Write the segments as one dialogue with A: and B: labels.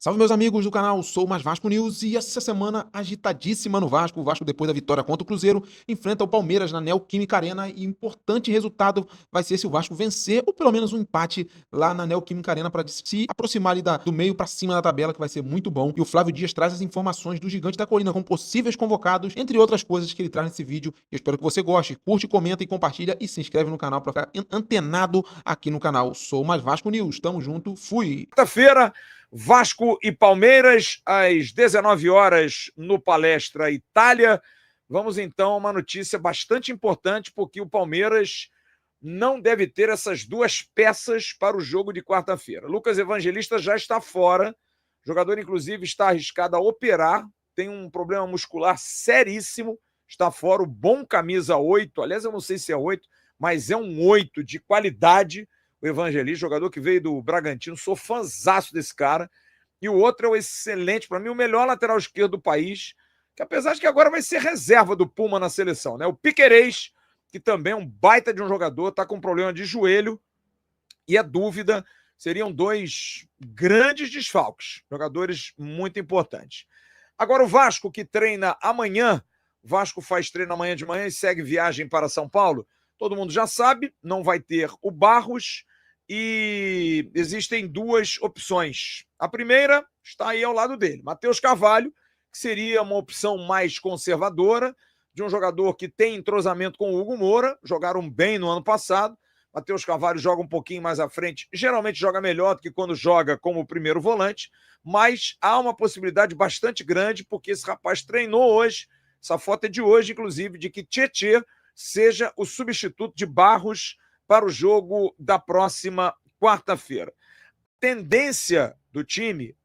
A: Salve, meus amigos do canal Sou Mais Vasco News, e essa semana agitadíssima no Vasco. O Vasco, depois da vitória contra o Cruzeiro, enfrenta o Palmeiras na Neoquímica Arena, e importante resultado vai ser se o Vasco vencer ou pelo menos um empate lá na Neoquímica Arena para se aproximar ali do meio para cima da tabela, que vai ser muito bom. E o Flávio Dias traz as informações do Gigante da Colina com possíveis convocados, entre outras coisas que ele traz nesse vídeo. Eu espero que você goste. Curte, comenta e compartilha e se inscreve no canal para ficar antenado aqui no canal Sou Mais Vasco News. Tamo junto, fui!
B: Quarta-feira, Vasco e Palmeiras, às 19 horas no Palestra Itália. Vamos então a uma notícia bastante importante, porque o Palmeiras não deve ter essas duas peças para o jogo de quarta-feira. Lucas Evangelista já está fora, o jogador inclusive está arriscado a operar, tem um problema muscular seríssimo, está fora. O bom camisa 8, aliás eu não sei se é 8, mas é um 8 de qualidade. O Evangelista, jogador que veio do Bragantino, sou fãzaço desse cara. E o outro é o excelente, para mim, o melhor lateral esquerdo do país, que apesar de que agora vai ser reserva do Puma na seleção, né? O Piquerez, que também é um baita de um jogador, tá com problema de joelho, e a dúvida, seriam dois grandes desfalques, jogadores muito importantes. Agora o Vasco, que treina amanhã, o Vasco faz treino amanhã de manhã e segue viagem para São Paulo, todo mundo já sabe, não vai ter o Barros, e existem duas opções. A primeira está aí ao lado dele, Matheus Carvalho, que seria uma opção mais conservadora, de um jogador que tem entrosamento com o Hugo Moura, jogaram bem no ano passado. Matheus Carvalho joga um pouquinho mais à frente, geralmente joga melhor do que quando joga como primeiro volante, mas há uma possibilidade bastante grande, porque esse rapaz treinou hoje, essa foto é de hoje, inclusive, de que Tietê seja o substituto de Barros para o jogo da próxima quarta-feira. A tendência do time,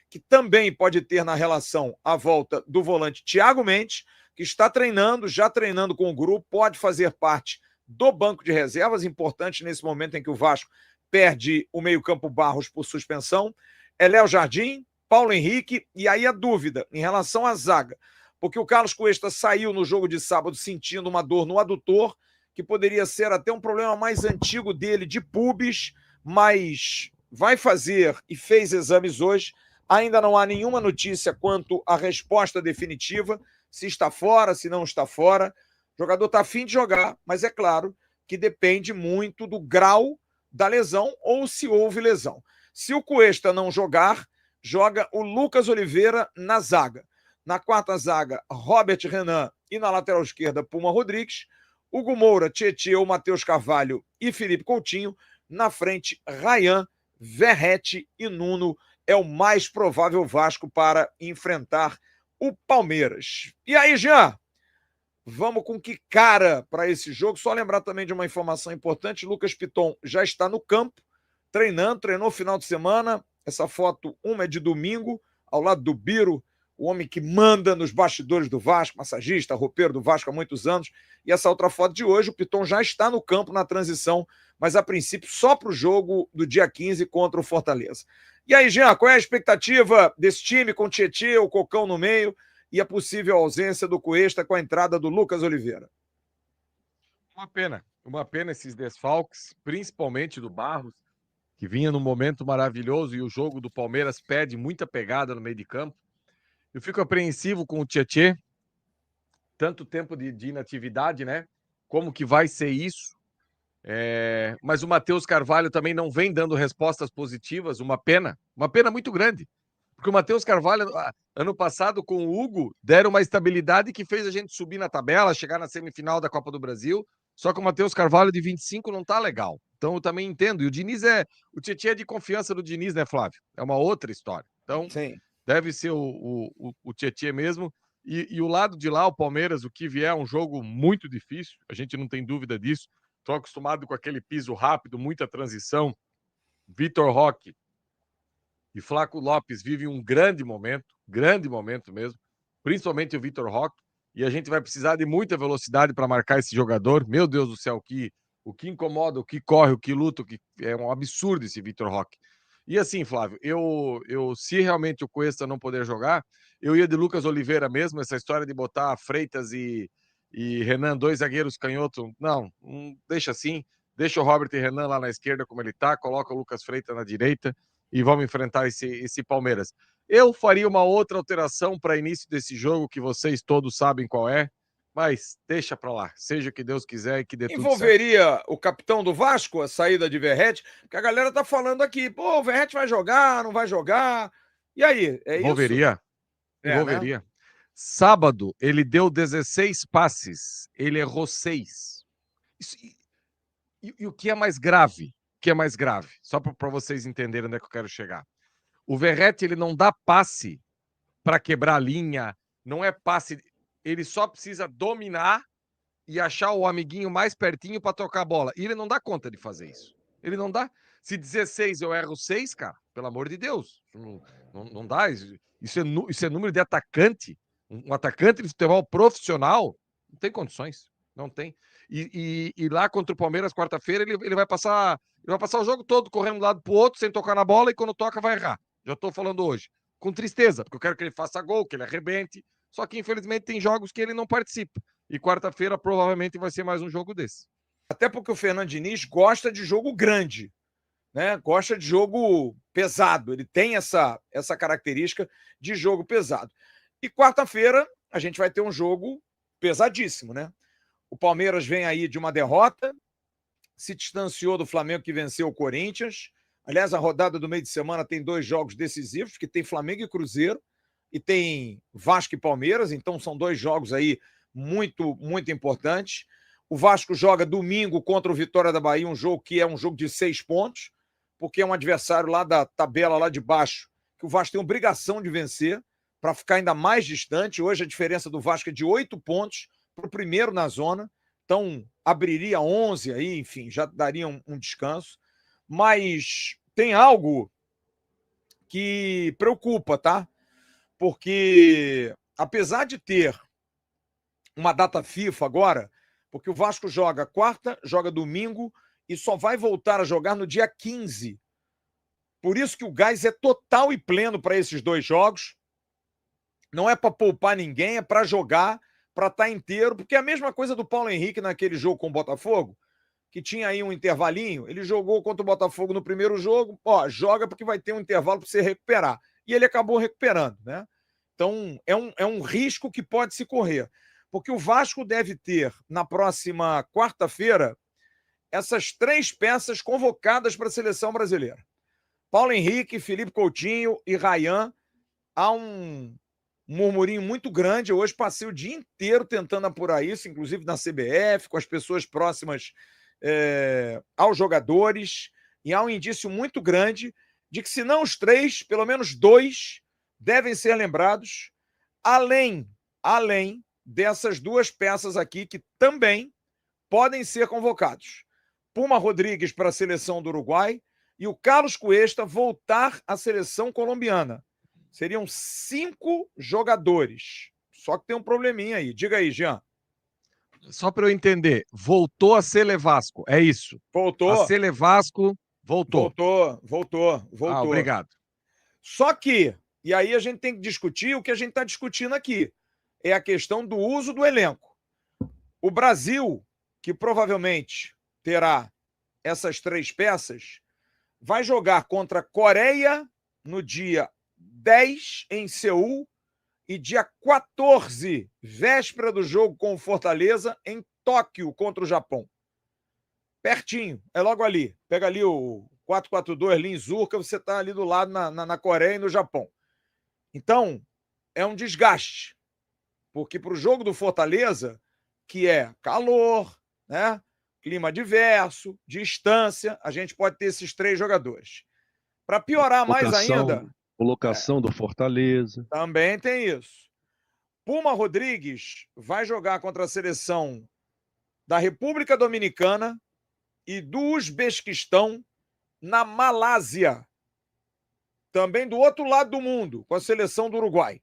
B: que também pode ter na relação a volta do volante Thiago Mendes, que está treinando, já treinando com o grupo, pode fazer parte do banco de reservas, importante nesse momento em que o Vasco perde o meio-campo Barros por suspensão, é Léo Jardim, Paulo Henrique, e aí a dúvida em relação à zaga, porque o Carlos Cuesta saiu no jogo de sábado sentindo uma dor no adutor, que poderia ser até um problema mais antigo dele, de pubis, mas vai fazer e fez exames hoje. Ainda não há nenhuma notícia quanto à resposta definitiva, se está fora, se não está fora. O jogador está a fim de jogar, mas é claro que depende muito do grau da lesão ou se houve lesão. Se o Cuesta não jogar, joga o Lucas Oliveira na zaga. Na quarta zaga, Robert Renan, e na lateral esquerda, Puma Rodrigues. Hugo Moura, Tietê ou Matheus Carvalho e Felipe Coutinho. Na frente, Ryan, Verrete e Nuno. É o mais provável Vasco para enfrentar o Palmeiras. E aí, Jean? Vamos com que cara para esse jogo? Só lembrar também de uma informação importante: Lucas Piton já está no campo, treinando, treinou final de semana. Essa foto, uma é de domingo, ao lado do Biro, o homem que manda nos bastidores do Vasco, massagista, roupeiro do Vasco há muitos anos. E essa outra foto de hoje, o Piton já está no campo na transição, mas a princípio só para o jogo do dia 15 contra o Fortaleza. E aí, Jean, qual é a expectativa desse time com o Tietê, o Cocão no meio e a possível ausência do Cuesta com a entrada do Lucas Oliveira?
C: Uma pena esses desfalques, principalmente do Barros, que vinha num momento maravilhoso e o jogo do Palmeiras pede muita pegada no meio de campo. Eu fico apreensivo com o Tietê, tanto tempo de inatividade, né? Como que vai ser isso? Mas o Matheus Carvalho também não vem dando respostas positivas, uma pena muito grande. Porque o Matheus Carvalho, ano passado, com o Hugo, deram uma estabilidade que fez a gente subir na tabela, chegar na semifinal da Copa do Brasil. Só que o Matheus Carvalho, de 25, não tá legal. Então eu também entendo. E o Diniz o Tietchan é de confiança do Diniz, né, Flávio? É uma outra história. Então,
B: Sim.
C: deve ser o Tietchan mesmo. E o lado de lá, o Palmeiras, o que vier, é um jogo muito difícil. A gente não tem dúvida disso. Estou acostumado com aquele piso rápido, muita transição. Vitor Roque e Flaco Lopes vivem um grande momento mesmo, principalmente o Vitor Roque, e a gente vai precisar de muita velocidade para marcar esse jogador. Meu Deus do céu, o que incomoda, o que corre, o que luta, é um absurdo esse Vitor Roque. E assim, Flávio, se realmente o Cuesta não poder jogar, eu ia de Lucas Oliveira mesmo, essa história de botar Freitas e Renan, dois zagueiros canhoto, não, deixa assim, deixa o Robert e Renan lá na esquerda como ele tá, coloca o Lucas Freitas na direita, e vamos enfrentar esse Palmeiras. Eu faria uma outra alteração para início desse jogo, que vocês todos sabem qual é, mas deixa para lá. Seja o que Deus quiser e que dê tudo certo.
B: Envolveria o capitão do Vasco, a saída de Verratti? Porque a galera tá falando aqui, pô, o Verratti vai jogar, não vai jogar. E aí, é
C: Envolveria.
B: isso?
C: Envolveria. Né? Sábado, ele deu 16 passes, ele errou 6. Isso, e o que é mais grave? O que é mais grave? Só para vocês entenderem onde é que eu quero chegar. O Verratti, ele não dá passe para quebrar a linha, não é passe, ele só precisa dominar e achar o amiguinho mais pertinho para tocar a bola. E ele não dá conta de fazer isso. Ele não dá. Se 16 eu erro 6, cara, pelo amor de Deus. Não dá. Isso é número de atacante. Um atacante de futebol profissional não tem condições. Não tem. E lá contra o Palmeiras, quarta-feira, ele vai passar o jogo todo correndo de um lado pro outro, sem tocar na bola, e quando toca vai errar. Já estou falando hoje. Com tristeza, porque eu quero que ele faça gol, que ele arrebente. Só que, infelizmente, tem jogos que ele não participa. E quarta-feira provavelmente vai ser mais um jogo desse.
B: Até porque o Fernando Diniz gosta de jogo grande, né? Gosta de jogo pesado. Ele tem essa característica de jogo pesado. E quarta-feira a gente vai ter um jogo pesadíssimo, né? O Palmeiras vem aí de uma derrota, se distanciou do Flamengo que venceu o Corinthians. Aliás, a rodada do meio de semana tem 2 jogos decisivos, que tem Flamengo e Cruzeiro, e tem Vasco e Palmeiras, então são 2 jogos aí muito, muito importantes. O Vasco joga domingo contra o Vitória da Bahia, um jogo que é um jogo de 6 pontos, porque é um adversário lá da tabela lá de baixo, que o Vasco tem obrigação de vencer para ficar ainda mais distante. Hoje a diferença do Vasco é de 8 pontos para o primeiro na zona, então abriria 11 aí, enfim, já daria um descanso. Mas tem algo que preocupa, tá? Porque apesar de ter uma data FIFA agora, porque o Vasco joga quarta, joga domingo e só vai voltar a jogar no dia 15. Por isso que o gás é total e pleno para esses 2 jogos. Não é para poupar ninguém, é para jogar, para estar inteiro, porque é a mesma coisa do Paulo Henrique naquele jogo com o Botafogo, que tinha aí um intervalinho. Ele jogou contra o Botafogo no primeiro jogo, joga porque vai ter um intervalo para você recuperar. E ele acabou recuperando, né? Então, é um risco que pode se correr. Porque o Vasco deve ter, na próxima quarta-feira, essas 3 peças convocadas para a seleção brasileira. Paulo Henrique, Felipe Coutinho e Ryan. Há um murmurinho muito grande. Hoje passei o dia inteiro tentando apurar isso, inclusive na CBF, com as pessoas próximas aos jogadores. E há um indício muito grande de que, se não os 3, pelo menos 2 devem ser lembrados, além dessas 2 peças aqui que também podem ser convocados. Puma Rodrigues para a seleção do Uruguai e o Carlos Cuesta voltar à seleção colombiana. Seriam 5 jogadores. Só que tem um probleminha aí. Diga aí, Jean.
C: Só para eu entender, voltou a Sele Vasco, é isso?
B: Voltou.
C: A Sele Vasco voltou.
B: Voltou.
C: Obrigado.
B: Só que, e aí a gente tem que discutir o que a gente está discutindo aqui. É a questão do uso do elenco. O Brasil, que provavelmente terá essas 3 peças, vai jogar contra a Coreia no dia 10 em Seul e dia 14, véspera do jogo com o Fortaleza, em Tóquio contra o Japão. Pertinho, é logo ali. Pega ali o 442 Linzurca, você está ali do lado na Coreia e no Japão. Então, é um desgaste. Porque para o jogo do Fortaleza, que é calor, né? Clima adverso, distância, a gente pode ter esses 3 jogadores. Para piorar mais ainda...
D: Colocação do Fortaleza.
B: Também tem isso. Puma Rodrigues vai jogar contra a seleção da República Dominicana e do Uzbequistão na Malásia. Também do outro lado do mundo, com a seleção do Uruguai.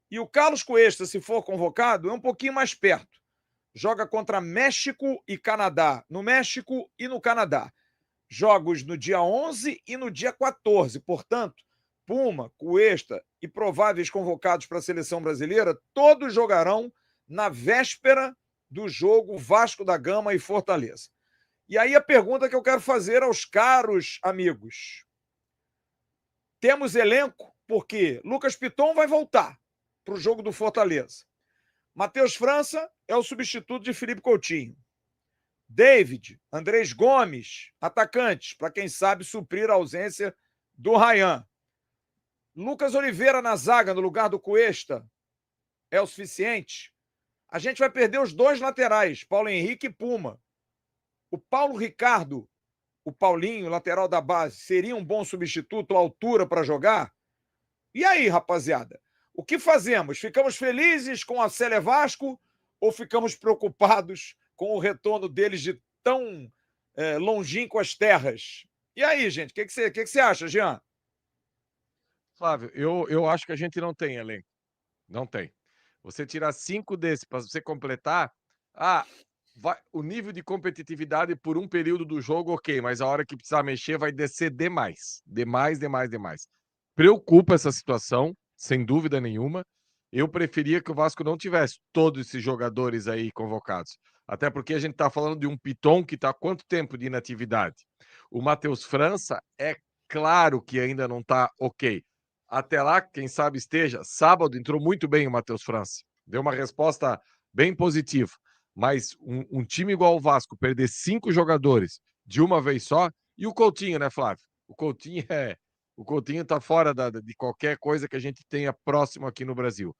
B: E o Carlos Cuesta, se for convocado, é um pouquinho mais perto. Joga contra México e Canadá. No México e no Canadá. Jogos no dia 11 e no dia 14. Portanto, Puma, Cuesta e prováveis convocados para a seleção brasileira, todos jogarão na véspera do jogo Vasco da Gama e Fortaleza. E aí a pergunta que eu quero fazer aos caros amigos. Temos elenco, porque Lucas Piton vai voltar para o jogo do Fortaleza. Matheus França é o substituto de Felipe Coutinho. David, Andrés Gomes, atacantes, para quem sabe suprir a ausência do Ryan. Lucas Oliveira na zaga, no lugar do Cuesta, é o suficiente. A gente vai perder os 2 laterais, Paulo Henrique e Puma. O Paulo Ricardo, o Paulinho, lateral da base, seria um bom substituto à altura para jogar? E aí, rapaziada? O que fazemos? Ficamos felizes com a Célia Vasco ou ficamos preocupados com o retorno deles de tão longínquas terras? E aí, gente? O que você acha, Jean?
C: Flávio, eu acho que a gente não tem elenco. Não tem. Você tirar 5 desses para você completar, o nível de competitividade por um período do jogo, ok, mas a hora que precisar mexer vai descer demais. Demais, demais, demais. Preocupa essa situação, sem dúvida nenhuma. Eu preferia que o Vasco não tivesse todos esses jogadores aí convocados. Até porque a gente está falando de um Piton que está há quanto tempo de inatividade? O Matheus França é claro que ainda não está ok. Até lá, quem sabe esteja. Sábado entrou muito bem o Matheus França. Deu uma resposta bem positiva. Mas um time igual o Vasco, perder 5 jogadores de uma vez só, e o Coutinho, né, Flávio? O Coutinho tá fora de qualquer coisa que a gente tenha próximo aqui no Brasil.